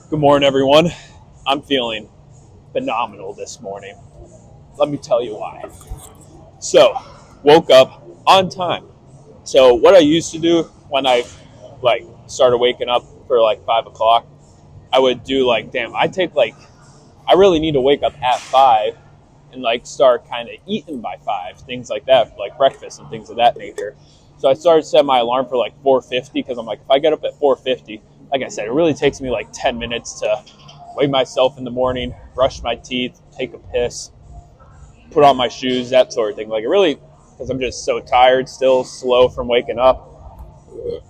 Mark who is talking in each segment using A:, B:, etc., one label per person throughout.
A: Good morning, everyone. I'm feeling phenomenal this morning. Let me tell you why. So, woke up on time. So, what I used to do when I started waking up for 5 o'clock, I would do I really need to wake up at 5 and start kind of eating by 5, things like that, like breakfast and things of that nature. So I started setting my alarm for 4:50 because I'm like, if I get up at 4:50, like I said, it really takes me 10 minutes to weigh myself in the morning, brush my teeth, take a piss, put on my shoes, that sort of thing. Like it really, because I'm just so tired, still slow from waking up, it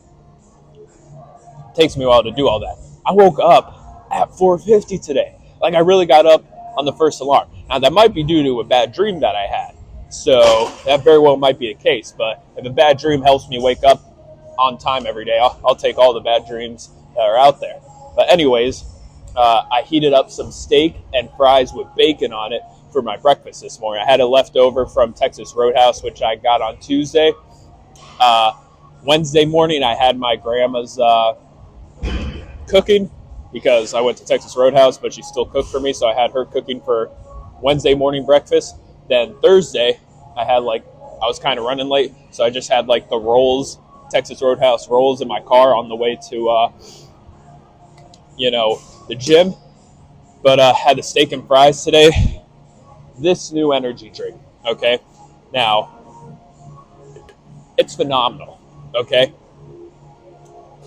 A: takes me a while to do all that. I woke up at 4:50 today. Like I really got up on the first alarm. Now that might be due to a bad dream that I had. So that very well might be a case. But if a bad dream helps me wake up on time every day, I'll take all the bad dreams that are out there. But anyways, I heated up some steak and fries with bacon on it for my breakfast this morning. I had it left over from Texas Roadhouse, which I got on Tuesday. Wednesday morning, I had my grandma's cooking because I went to Texas Roadhouse, but she still cooked for me, so I had her cooking for Wednesday morning breakfast. Then Thursday, I was kind of running late, so I just had the rolls, Texas Roadhouse rolls in my car on the way to the gym. But had the steak and fries today. This new energy drink, okay? Now, it's phenomenal, okay?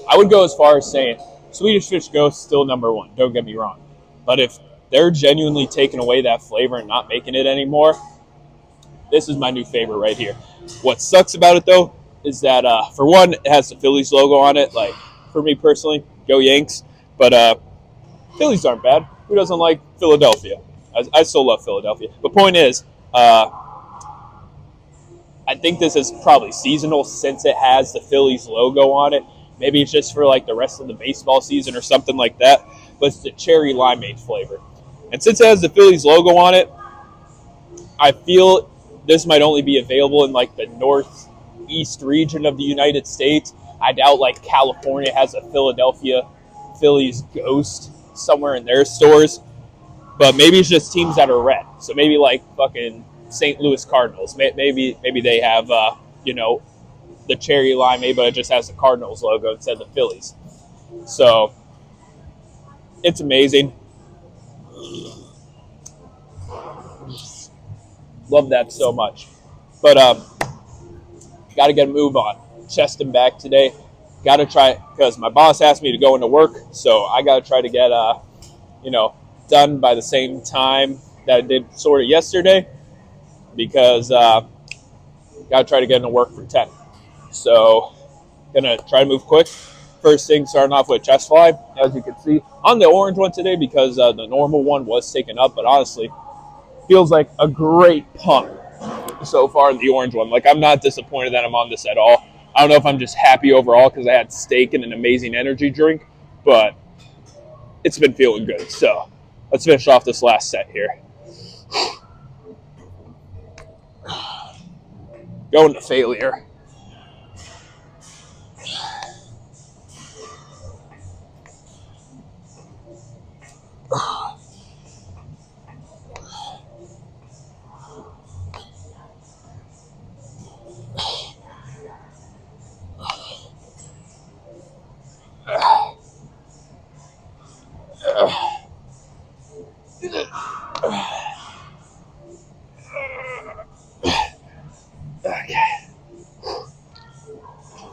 A: I would go as far as saying Swedish Fish Ghost still number one, don't get me wrong. But if they're genuinely taking away that flavor and not making it anymore, this is my new favorite right here. What sucks about it, though, is that, for one, it has the Phillies logo on it. Like, for me personally, go Yanks. But Phillies aren't bad. Who doesn't like Philadelphia? I still love Philadelphia. The point is, I think this is probably seasonal since it has the Phillies logo on it. Maybe it's just for the rest of the baseball season or something like that. But it's the cherry limeade flavor. And since it has the Phillies logo on it, I feel this might only be available in the northeast region of the United States. I doubt California has a Philadelphia Phillies ghost somewhere in their stores. But maybe it's just teams that are red. So maybe fucking St. Louis Cardinals. Maybe they have the cherry limeade, but it just has the Cardinals logo instead of the Phillies. So it's amazing. Love that so much. But got to get a move on. Chest and back today. Got to try, because my boss asked me to go into work, so I got to try to get done by the same time that I did sort of yesterday, because got to try to get into work for 10. So gonna try to move quick. First thing, starting off with chest fly, as you can see on the orange one today, because the normal one was taken up, but honestly feels like a great pump so far in the orange one. I'm not disappointed that I'm on this at all. I don't know if I'm just happy overall because I had steak and an amazing energy drink, but it's been feeling good. So let's finish off this last set here. Going to failure.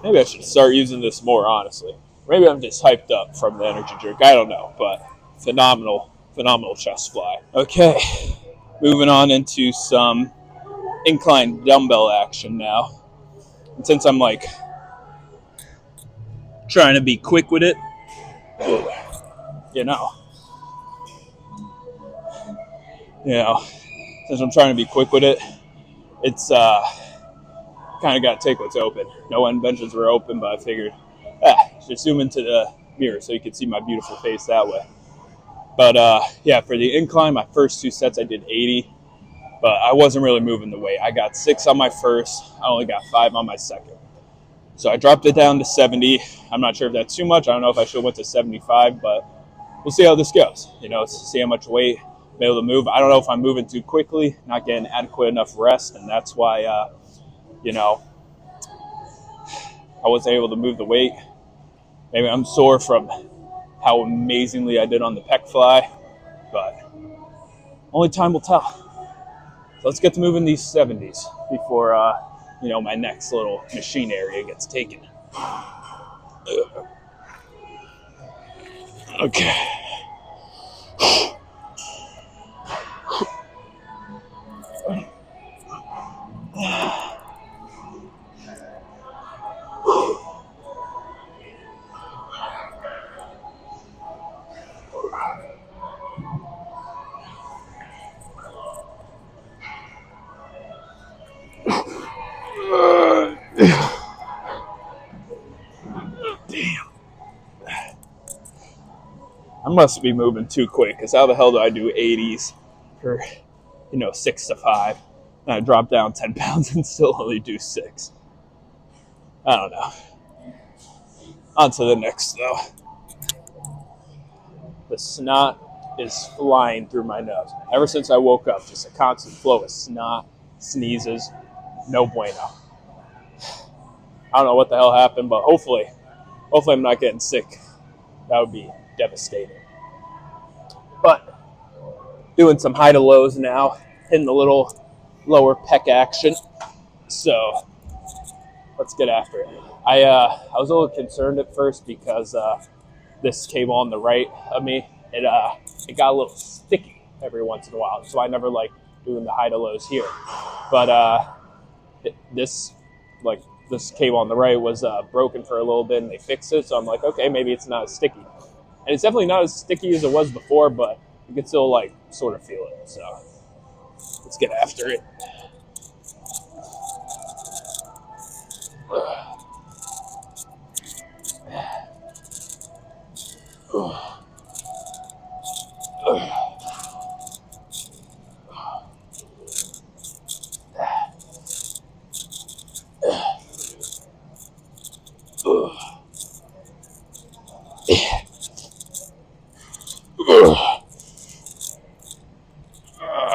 A: Maybe I should start using this more, honestly. Maybe I'm just hyped up from the energy drink. I don't know, but phenomenal chest fly. Okay, moving on into some incline dumbbell action now. And since I'm trying to be quick with it, you know, since I'm trying to be quick with it, it's kind of got to take what's open. No end benches were open, but I figured, just zoom into the mirror so you can see my beautiful face that way. But yeah, for the incline, my first 2 sets I did 80, but I wasn't really moving the weight. I got 6 on my first, I only got 5 on my second. So I dropped it down to 70. I'm not sure if that's too much. I don't know if I should have went to 75, but we'll see how this goes. See how much weight I'm able to move. I don't know if I'm moving too quickly, not getting adequate enough rest, and that's why I wasn't able to move the weight. Maybe I'm sore from how amazingly I did on the pec fly, but only time will tell. So let's get to moving these 70s before my next little machine area gets taken. Okay. Damn. I must be moving too quick, because how the hell do I do 80s for 6 to 5, and I drop down 10 pounds and still only do 6? I don't know. On to the next, though. The snot is flying through my nose. Ever since I woke up, just a constant flow of snot, sneezes, no bueno. I don't know what the hell happened, but hopefully I'm not getting sick. That would be devastating. But doing some high to lows now, hitting the little lower pec action. So let's get after it. I was a little concerned at first because this cable on the right of me, it got a little sticky every once in a while. So I never like doing the high to lows here. But this cable on the right was broken for a little bit, and they fixed it. So I'm like, okay, maybe it's not as sticky. And it's definitely not as sticky as it was before, but you can still sort of feel it. So let's get after it.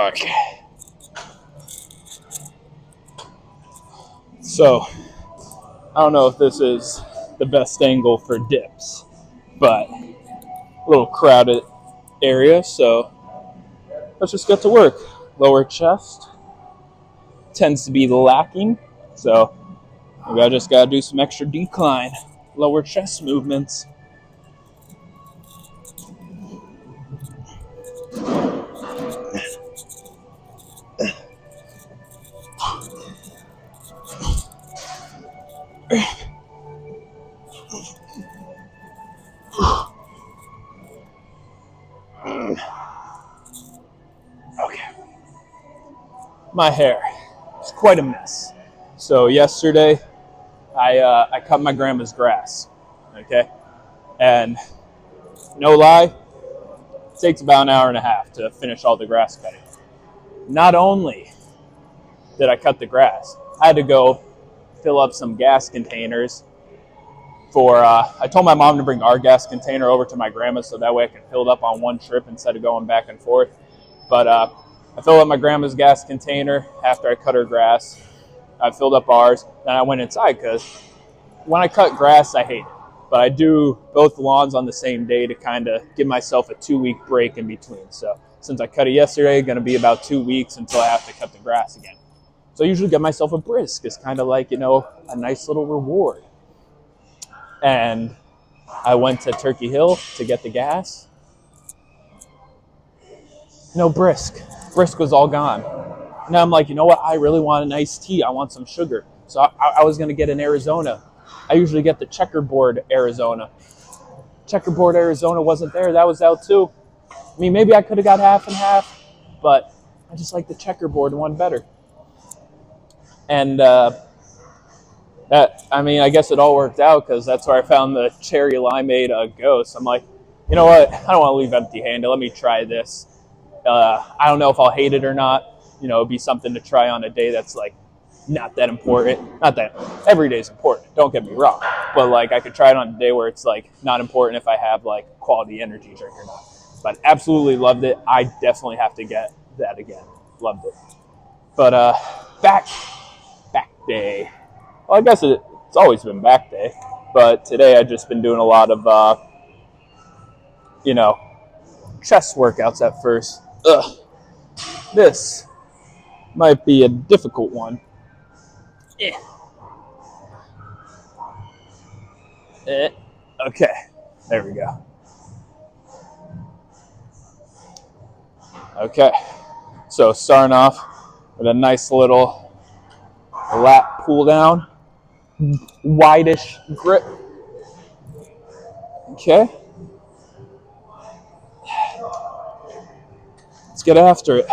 A: Okay. So, I don't know if this is the best angle for dips, but a little crowded area, so let's just get to work. Lower chest tends to be lacking, so maybe I just gotta do some extra decline, lower chest movements. Okay. My hair is quite a mess. So yesterday, I cut my grandma's grass, okay? And no lie, it takes about an hour and a half to finish all the grass cutting. Not only did I cut the grass, I had to go fill up some gas containers I told my mom to bring our gas container over to my grandma's so that way I could fill it up on one trip instead of going back and forth. But I filled up my grandma's gas container after I cut her grass. I filled up ours, then I went inside because when I cut grass, I hate it. But I do both lawns on the same day to kind of give myself a 2-week break in between. So since I cut it yesterday, it's going to be about 2 weeks until I have to cut the grass again. So I usually get myself a brisk. It's kind of like, a nice little reward. And I went to Turkey Hill to get the gas. No brisk. Brisk was all gone. Now I'm like, you know what? I really want an iced tea. I want some sugar. So I was going to get an Arizona. I usually get the checkerboard Arizona. Checkerboard Arizona wasn't there. That was out too. I mean, maybe I could have got half and half, but I just like the checkerboard one better. And I guess it all worked out because that's where I found the cherry limeade Ghost. I'm like, you know what? I don't want to leave empty-handed. Let me try this. I don't know if I'll hate it or not. It'd be something to try on a day that's not that important. Not that every day is important. Don't get me wrong, but like I could try it on a day where it's like not important if I have like quality energy drink or not. But absolutely loved it. I definitely have to get that again. Loved it. But back day. Well, I guess it's always been back day, but today I've just been doing a lot of you know chest workouts at first. Ugh, this might be a difficult one. Eh. Eh. Okay, there we go. Okay, so starting off with a nice little lat pull down, wideish grip. Okay, let's get after it.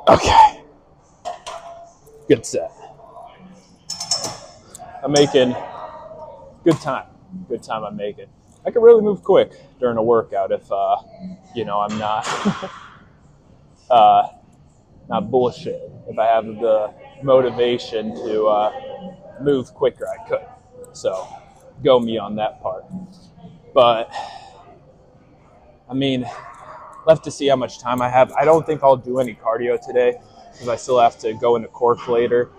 A: Okay, good set. I'm making good time. Good time I'm making. I can really move quick during a workout if I'm not uh, not bullshit. If I have the motivation to move quicker, I could. So go me on that part. But I mean, left to see how much time I have. I don't think I'll do any cardio today because I still have to go into cork later.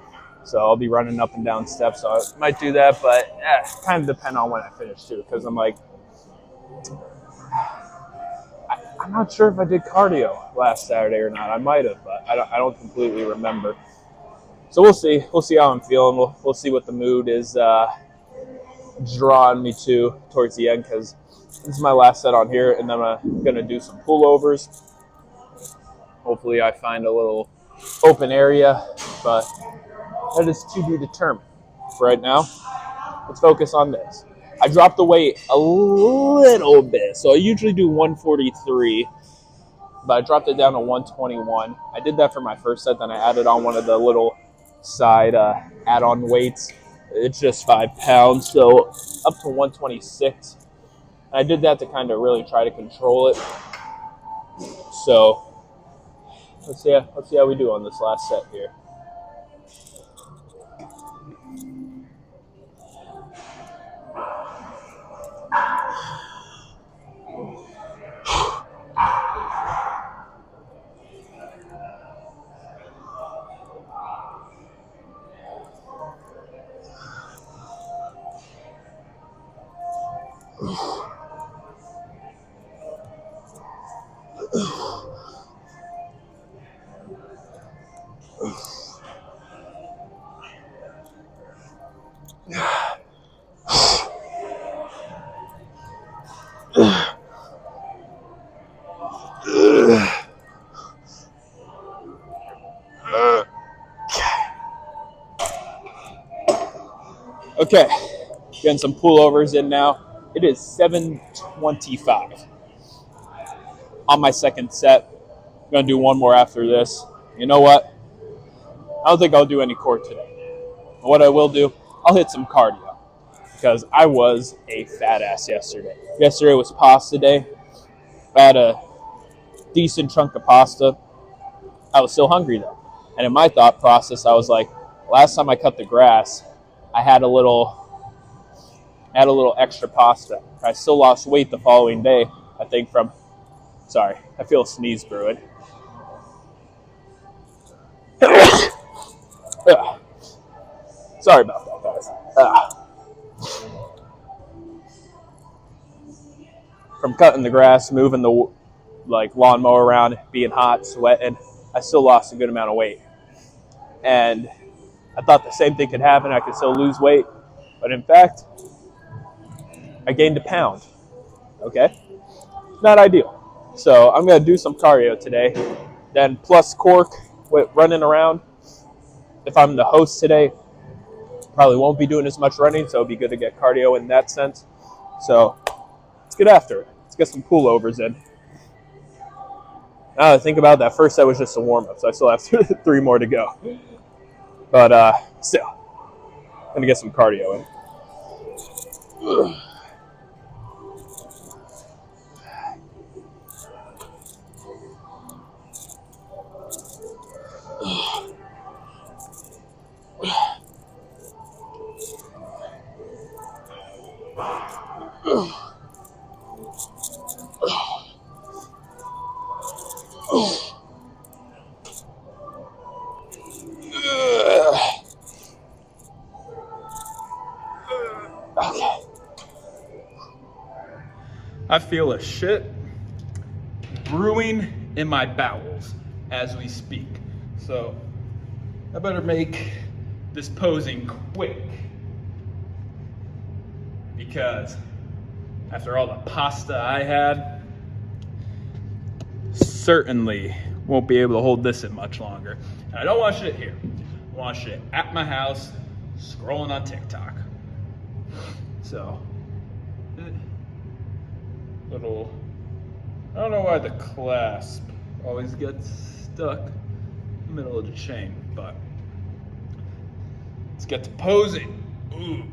A: So I'll be running up and down steps. So I might do that, but kind of depend on when I finish too. Because I'm like, I'm not sure if I did cardio last Saturday or not. I might have, but I don't completely remember. So we'll see. We'll see how I'm feeling. We'll see what the mood is drawing me to towards the end because this is my last set on here, and then I'm going to do some pullovers. Hopefully I find a little open area, but that is to be determined. For right now, let's focus on this. I dropped the weight a little bit. So I usually do 143, but I dropped it down to 121. I did that for my first set, then I added on one of the little side add-on weights. It's just 5 pounds, so up to 126. And I did that to kind of really try to control it. So let's see how we do on this last set here. Okay, getting some pullovers in now. It is 7:25 on my second set. I'm gonna do one more after this. You know what? I don't think I'll do any core today. What I will do, I'll hit some cardio because I was a fat ass yesterday. Yesterday was pasta day. I had a decent chunk of pasta. I was still hungry though, and in my thought process, I was like, last time I cut the grass, I had a little extra pasta. I still lost weight the following day, I think sorry, I feel a sneeze brewing. Sorry about that, guys. From cutting the grass, moving the lawnmower around, being hot, sweating, I still lost a good amount of weight. and I thought the same thing could happen. I could still lose weight, but in fact, I gained a pound. Okay, not ideal. So I'm gonna do some cardio today, then plus cork with running around. If I'm the host today, probably won't be doing as much running, so it'll be good to get cardio in that sense. So let's get after it. Let's get some pullovers in. Now that I think about it, that first set was just a warm-up, so I still have 3 more to go. But still, I'm gonna get some cardio in. Okay. I feel a shit brewing in my bowels as we speak. So I better make this posing quick, because after all the pasta I had, certainly won't be able to hold this in much longer. And I don't want shit here. I want shit at my house, scrolling on TikTok. So, little, I don't know why the clasp always gets stuck in the middle of the chain, but let's get to posing. Ooh.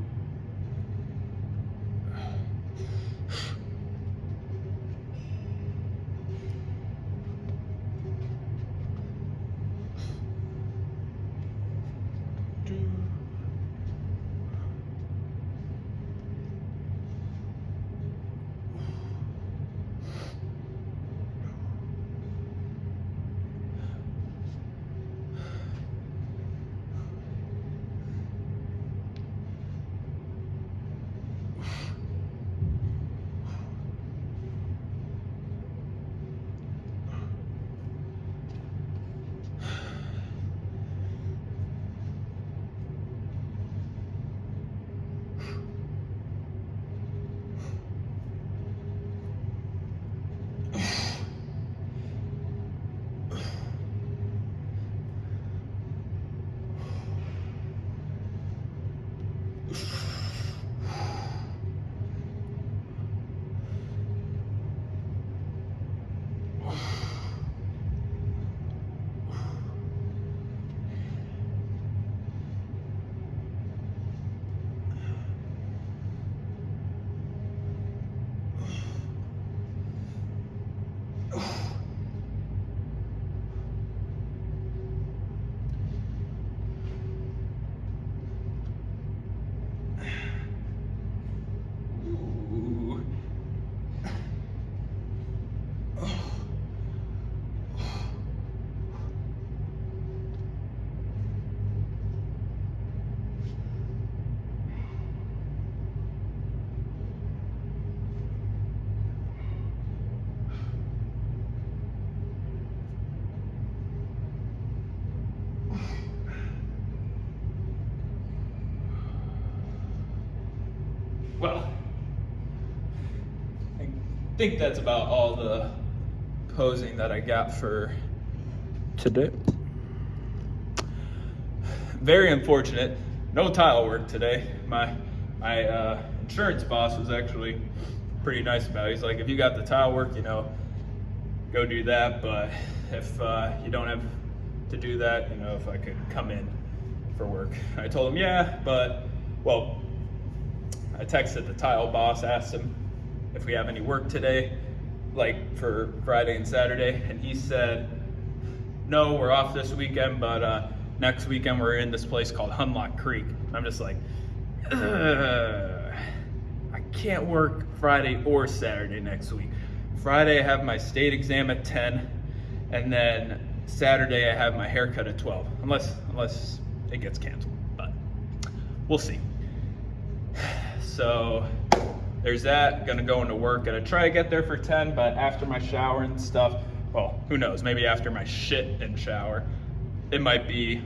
A: Well, I think that's about all the posing that I got for today. Very unfortunate, no tile work today. My insurance boss was actually pretty nice about it. He's like, if you got the tile work, go do that. But if you don't have to do that, if I could come in for work. I told him, yeah, but, well, I texted the tile boss, asked him if we have any work today, like for Friday and Saturday, and he said, no, we're off this weekend, but next weekend we're in this place called Hunlock Creek. I'm just like, I can't work Friday or Saturday next week. Friday I have my state exam at 10, and then Saturday I have my haircut at 12, unless it gets canceled, but we'll see. So there's that. Gonna go into work. Gonna try to get there for 10, but after my shower and stuff, well, who knows? Maybe after my shit and shower, it might be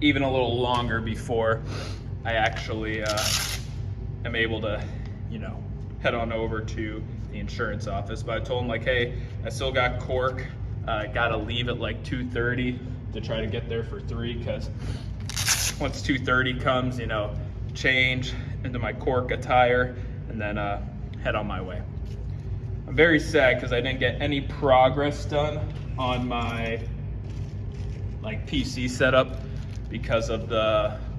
A: even a little longer before I actually am able to, head on over to the insurance office. But I told them, like, hey, I still got cork. Gotta leave at like 2:30 to try to get there for 3, because once 2:30 comes, change into my cork attire and then head on my way. I'm very sad because I didn't get any progress done on my PC setup because of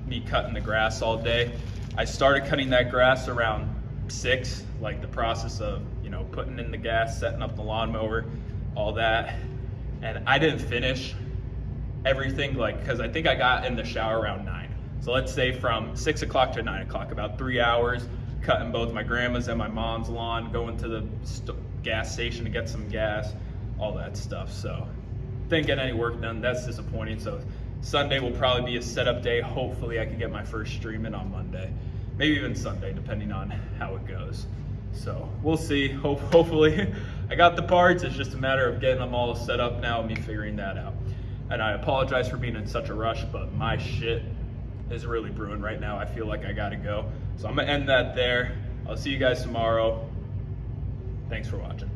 A: me cutting the grass all day. I started cutting that grass around 6, like the process of putting in the gas, setting up the lawnmower, all that, and I didn't finish everything, because I think I got in the shower around 9. So let's say from 6 o'clock to 9 o'clock, about 3 hours, cutting both my grandma's and my mom's lawn, going to the gas station to get some gas, all that stuff. So didn't get any work done. That's disappointing. So Sunday will probably be a setup day. Hopefully I can get my first stream in on Monday, maybe even Sunday, depending on how it goes. So we'll see. Hopefully I got the parts. It's just a matter of getting them all set up now and me figuring that out. And I apologize for being in such a rush, but my shit is really brewing right now. I feel like I gotta go. So I'm gonna end that there. I'll see you guys tomorrow. Thanks for watching.